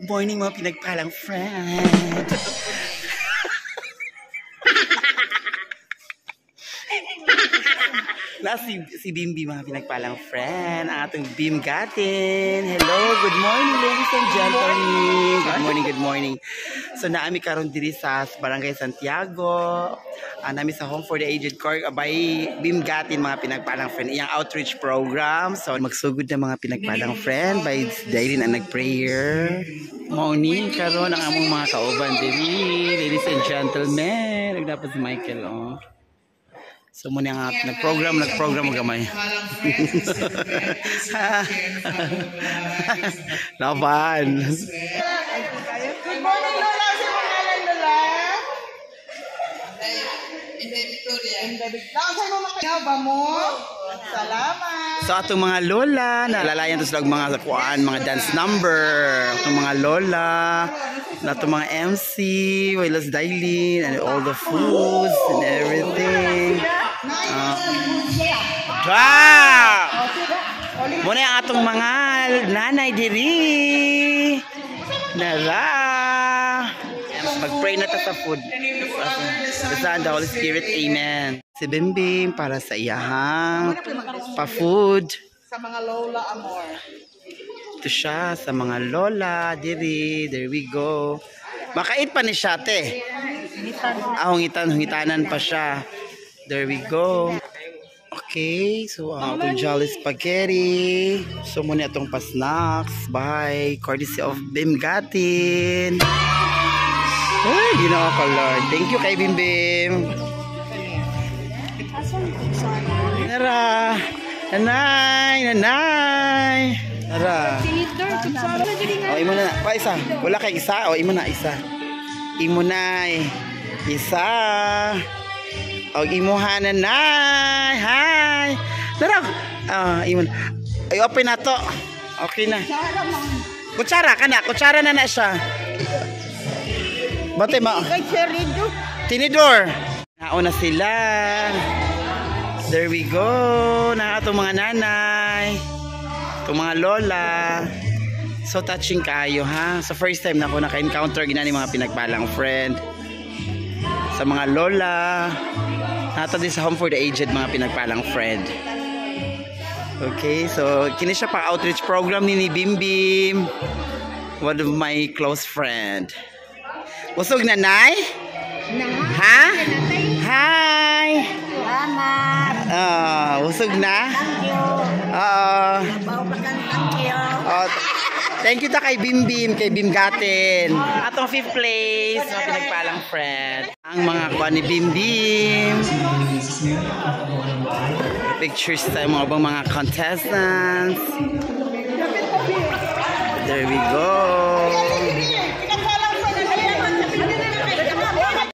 morning mga pinagpalang friend. si Bimbi mga pinagpalang friend, ang ating Bim Gatin. Hello, good morning ladies and gentlemen. Good morning. So naami karon diri sa Barangay Santiago. Nami sa Home for the Aged by Bim Gatin mga pinagpalang friend. Iyang outreach program. So magsugod na mga pinagpalang friend by dahil na nag-prayer. Morning karon ang among mga kauban diri, ladies and gentlemen. Nagdapat si Michael oh. So muna nga nag-program mo gamay. Laban. Good morning Lola, sa pangalan Lola. Sa mga ba mo? Salamat. So atong mga lola, nalalayan to sila mga kuan, mga dance number. Atong mga lola, atong mga MC, Wailas Dailin, and all the foods and everything. Wow! Muna yung atong mga nanay diri. Nara. Mag-pray na ta sa food. Basta the Holy Spirit. Amen. Si Bimbing para sa iyahang pa-food. Sa mga lola amor. Ito siya sa mga lola diri. There we go. Makait pa ni siya te. Hungitanan pa siya. There we go. Okay, so itong Jolly Spaghetti. So muna itong pa-snacks by courtesy of Bim Gatin. Ay, ginawa ko Lord. Thank you kay Bim Bim. Nara. Nanay. Nara. O, imo na. Pa isa. Wala kay isa. O, imo na isa. Imo na. Isa. O, imuha na na. Hi. Nara. Imo na. Ay, open na to. Okay na. Kutsara ka na. Kutsara na siya. Bate ma. Tinidor. Nauna sila. There we go. Na atong mga nanay. Itong mga lola. So touching kayo ha. So first time na ako naka-encounter ginani mga pinagpalang friend. Sa mga lola. Nato din sa Home for the Aged mga pinagpalang friend. Okay, so kini siya pa outreach program ni Bim Bim. One of my close friend. Usog nanay? Ha? Hi. Salamat. Usog na? Thank you ta kay Bim Bim, kay Bim Gatin. Atong 5th place, mga pinagpalang friend. Ang mga kuha ni Bim Bim. Pictures tayo mga contestants. There we go.